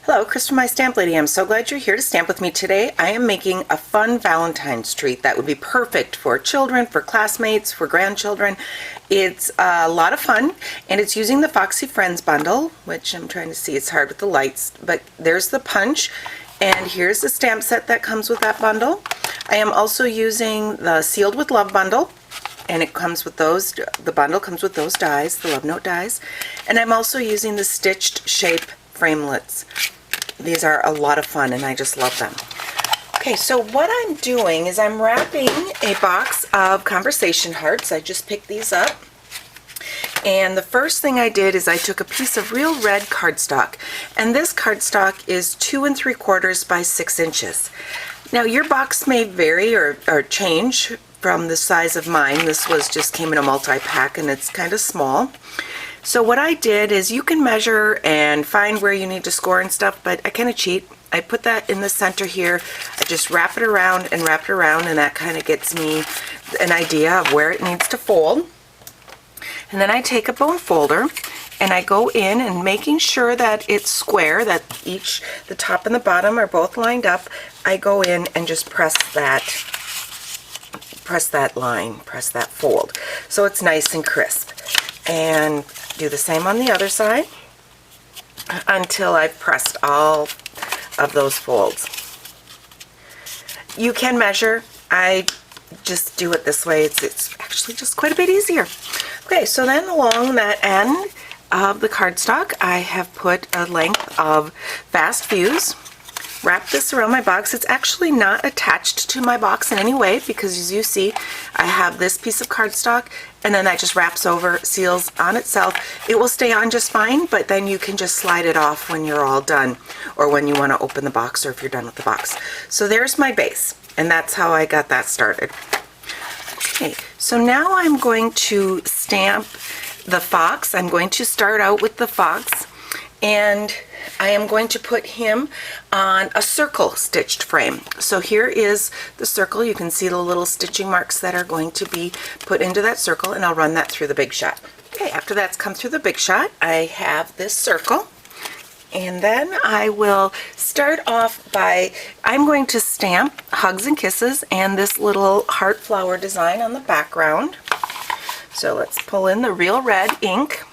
Hello, Kristen, my Stamp Lady. I'm so glad you're here to stamp with me today. I am making a fun Valentine's treat that would be perfect for children, for classmates, for grandchildren. It's a lot of fun, and it's using the Foxy Friends bundle, which I'm trying to see. It's hard with the lights, but there's the punch, and here's the stamp set that comes with that bundle. I am also using the Sealed with Love bundle, and it comes with those, the bundle comes with those dies, the Love Note dies, and I'm also using the Stitched Shape framelits. These are a lot of fun and I just love them. Okay, so what I'm doing is I'm wrapping a box of conversation hearts. I just picked these up. And the first thing I did is I took a piece of real red cardstock. And this cardstock is 2 3/4 by 6 inches. Now your box may vary or change from the size of mine. This just came in a multi-pack and it's kind of small. So what I did is you can measure and find where you need to score and stuff, but I kind of cheat. I put that in the center here. I just wrap it around, and that kind of gets me an idea of where it needs to fold. And then I take a bone folder and I go in and making sure that it's square, that the top and the bottom are both lined up. I go in and just press that line, press that fold, so it's nice and crisp. And do the same on the other side until I've pressed all of those folds. You can measure. I just do it this way. It's actually just quite a bit easier. Okay, so then along that end of the cardstock, I have put a length of Fast Fuse. Wrap this around my box. It's actually not attached to my box in any way because, as you see, I have this piece of cardstock and then that just wraps over, seals on itself. It will stay on just fine, but then you can just slide it off when you're all done or when you want to open the box or if you're done with the box. So there's my base, and that's how I got that started. Okay, so now I'm going to stamp the fox. I'm going to start out with the fox, and I am going to put him on a circle stitched frame. So here is the circle. You can see the little stitching marks that are going to be put into that circle, and I'll run that through the Big Shot. Okay, after that's come through the Big Shot, I have this circle, and then I will start off by, I'm going to stamp Hugs and Kisses and this little heart flower design on the background. So let's pull in the Real Red ink.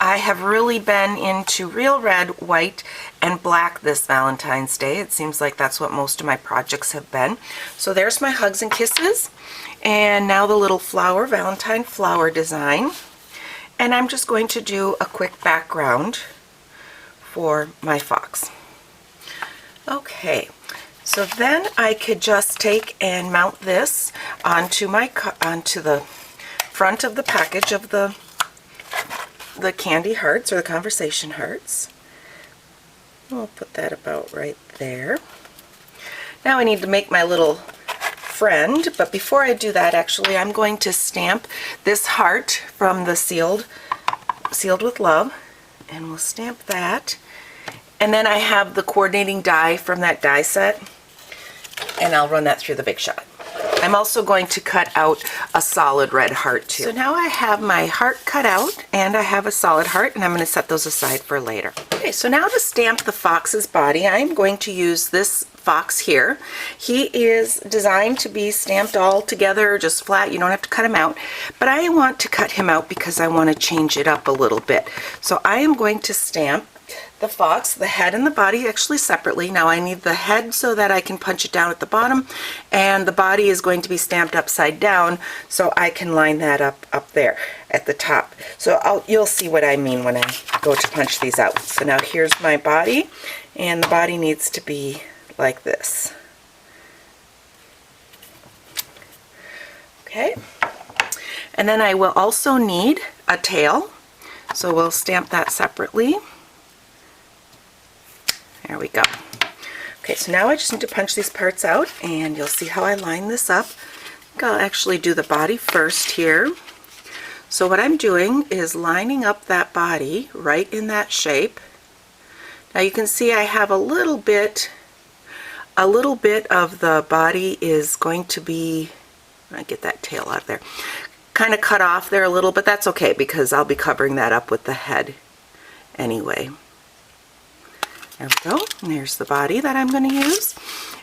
I have really been into real red, white, and black this Valentine's Day. It seems like that's what most of my projects have been. So there's my Hugs and Kisses, and now the little flower, Valentine flower design. And I'm just going to do a quick background for my fox. Okay, so then I could just take and mount this onto the front of the package of the candy hearts or the conversation hearts. I'll put that about right there. Now I need to make my little friend, but before I do that, actually, I'm going to stamp this heart from the Sealed with Love, and we'll stamp that. And then I have the coordinating die from that die set, and I'll run that through the Big Shot. I'm also going to cut out a solid red heart too. So now I have my heart cut out and I have a solid heart, and I'm going to set those aside for later. Okay, so now to stamp the fox's body, I'm going to use this fox here. He is designed to be stamped all together, just flat. You don't have to cut him out, but I want to cut him out because I want to change it up a little bit. So I am going to stamp the fox, the head and the body, actually separately. Now I need the head so that I can punch it down at the bottom, and the body is going to be stamped upside down so I can line that up there at the top. So you'll see what I mean when I go to punch these out. So now here's my body, and the body needs to be like this. Okay, and then I will also need a tail, so we'll stamp that separately. There we go. Okay, so now I just need to punch these parts out, and you'll see how I line this up. I'll actually do the body first here. So what I'm doing is lining up that body right in that shape. Now you can see I have a little bit of the body is going to be, I get that tail out of there, kind of cut off there a little, but that's okay because I'll be covering that up with the head anyway. There we go. And there's the body that I'm going to use.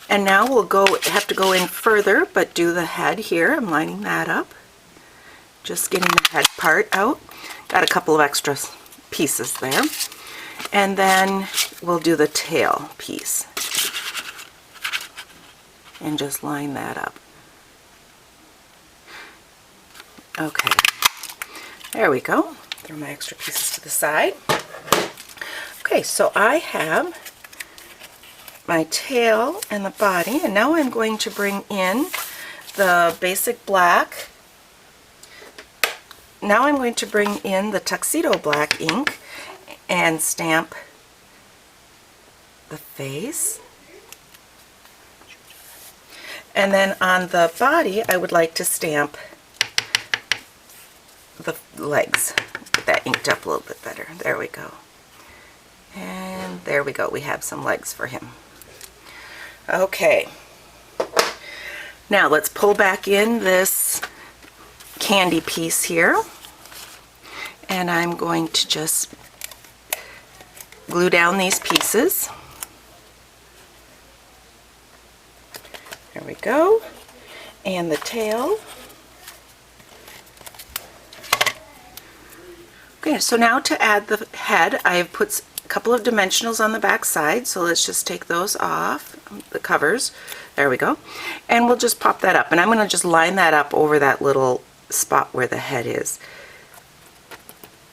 And now we'll have to go in further, but do the head here. I'm lining that up. Just getting the head part out. Got a couple of extra pieces there. And then we'll do the tail piece. And just line that up. Okay. There we go. Throw my extra pieces to the side. Okay, so I have my tail and the body, and now I'm going to bring in the basic black. Now I'm going to bring in the tuxedo black ink and stamp the face. And then on the body, I would like to stamp the legs. Get that inked up a little bit better. There we go. And there we go. We have some legs for him. Okay. Now let's pull back in this candy piece here. And I'm going to just glue down these pieces. There we go. And the tail. Okay, so now to add the head, I've put a couple of dimensionals on the back side, so let's just take those off, the covers. There we go. And we'll just pop that up, and I'm going to just line that up over that little spot where the head is.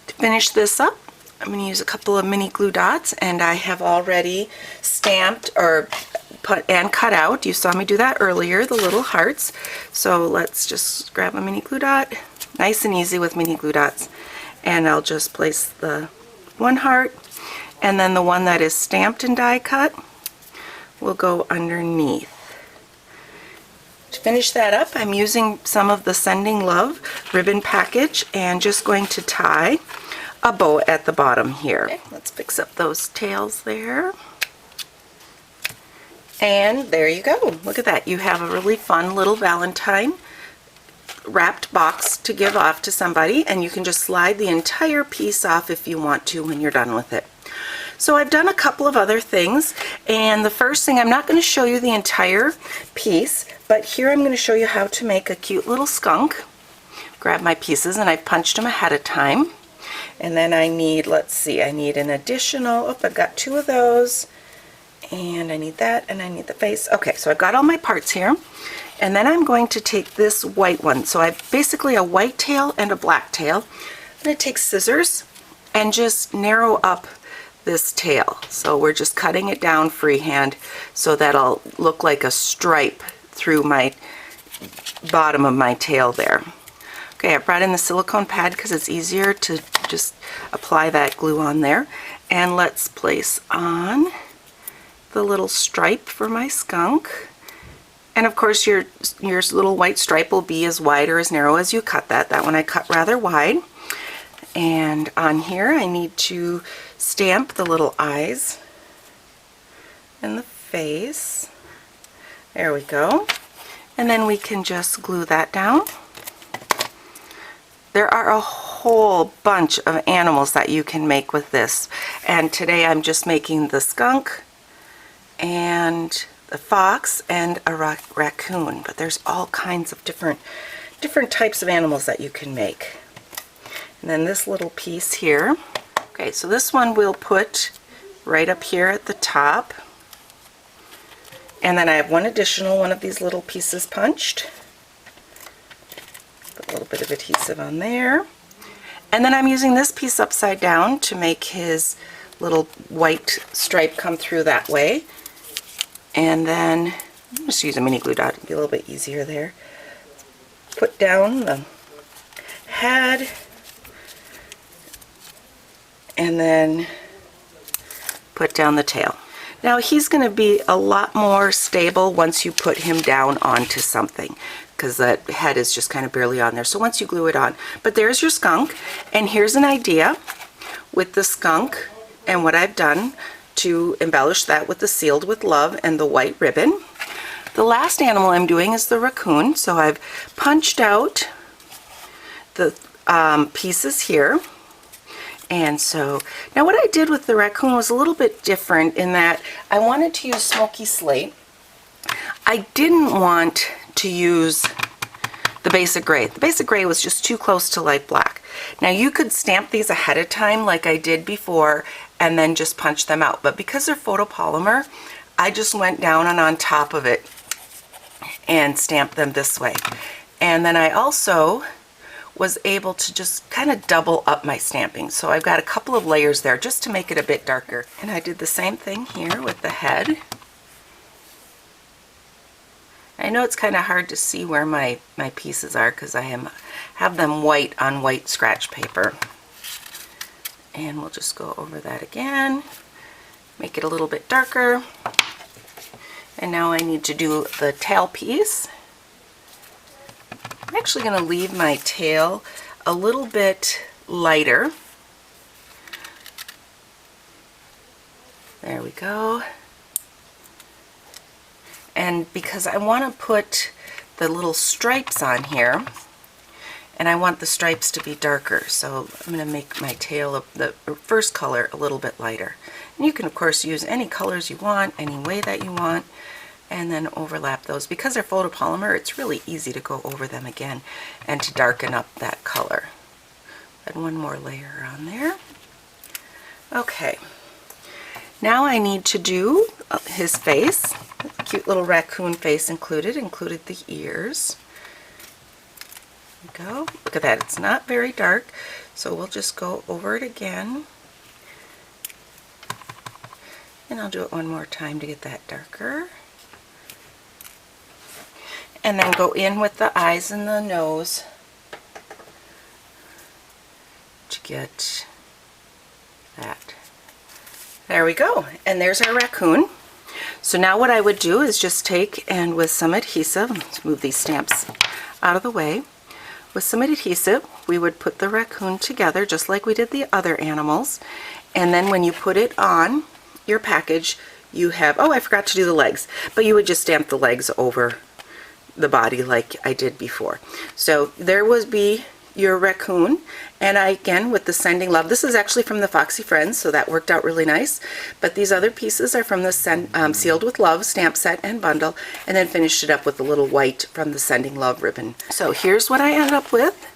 To finish this up, I'm going to use a couple of mini glue dots, and I have already stamped or put and cut out. You saw me do that earlier, the little hearts. So let's just grab a mini glue dot, nice and easy with mini glue dots. And I'll just place the one heart, and then the one that is stamped and die cut will go underneath. To finish that up, I'm using some of the Sending Love ribbon package and just going to tie a bow at the bottom here. Okay, let's fix up those tails there. And there you go. Look at that. You have a really fun little Valentine wrapped box to give off to somebody, and you can just slide the entire piece off if you want to when you're done with it. So I've done a couple of other things, and the first thing, I'm not going to show you the entire piece, but here I'm going to show you how to make a cute little skunk. Grab my pieces, and I've punched them ahead of time. And then I need, let's see, I need an additional, oh, I've got 2 of those, and I need that, and I need the face. Okay, so I've got all my parts here. And then I'm going to take this white one. So I've basically a white tail and a black tail. I'm going to take scissors and just narrow up this tail. So we're just cutting it down freehand so that'll look like a stripe through my bottom of my tail there. Okay, I brought in the silicone pad because it's easier to just apply that glue on there. And let's place on the little stripe for my skunk. And of course your little white stripe will be as wide or as narrow as you cut that. That one I cut rather wide. And on here I need to stamp the little eyes and the face. There we go. And then we can just glue that down. There are a whole bunch of animals that you can make with this. And today I'm just making the skunk and a fox and a raccoon, but there's all kinds of different types of animals that you can make. And then this little piece here. Okay, so this one we'll put right up here at the top. And then I have one additional one of these little pieces punched. Put a little bit of adhesive on there. And then I'm using this piece upside down to make his little white stripe come through that way. And then I'm just use a mini glue dot, it'll be a little bit easier there. Put down the head, and then put down the tail. Now he's going to be a lot more stable once you put him down onto something, because the head is just kind of barely on there. So once you glue it on. But there's your skunk, and here's an idea with the skunk and what I've done to embellish that with the Sealed with Love and the white ribbon. The last animal I'm doing is the raccoon, so I've punched out the pieces here, And so, now what I did with the raccoon was a little bit different in that I wanted to use smoky slate. I didn't want to use the basic gray. The basic gray was just too close to light black. Now you could stamp these ahead of time like I did before and then just punch them out. But because they're photopolymer, I just went down and on top of it and stamped them this way. And then I also was able to just kind of double up my stamping. So I've got a couple of layers there just to make it a bit darker. And I did the same thing here with the head. I know it's kind of hard to see where my pieces are because I have them white on white scratch paper. And we'll just go over that again, make it a little bit darker. And now I need to do the tail piece. I'm actually going to leave my tail a little bit lighter. There we go. And because I want to put the little stripes on here, and I want the stripes to be darker, so I'm going to make my tail, the first color, a little bit lighter. And you can of course use any colors you want, any way that you want, and then overlap those. Because they're photopolymer, it's really easy to go over them again and to darken up that color. Add one more layer on there. Okay, now I need to do his face. Cute little raccoon face included the ears. There we go. Look at that, it's not very dark, so we'll just go over it again. And I'll do it one more time to get that darker. And then go in with the eyes and the nose to get that. There we go. And there's our raccoon. So now what I would do is just take and with some adhesive, let's move these stamps out of the way. With some adhesive, we would put the raccoon together just like we did the other animals. And then when you put it on your package, you have, oh, I forgot to do the legs, but you would just stamp the legs over the body like I did before. So there would be your raccoon, and I, again, with the Sending Love, this is actually from the Foxy Friends, so that worked out really nice, but these other pieces are from the Sealed with Love stamp set and bundle, and then finished it up with a little white from the Sending Love ribbon. So here's what I ended up with.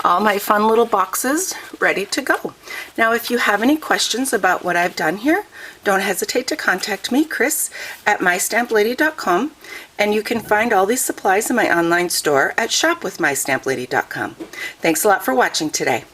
All my fun little boxes ready to go. Now if you have any questions about what I've done here, don't hesitate to contact me, Chris, at mystamplady.com, and you can find all these supplies in my online store at shopwithmystamplady.com. Thanks a lot for watching today.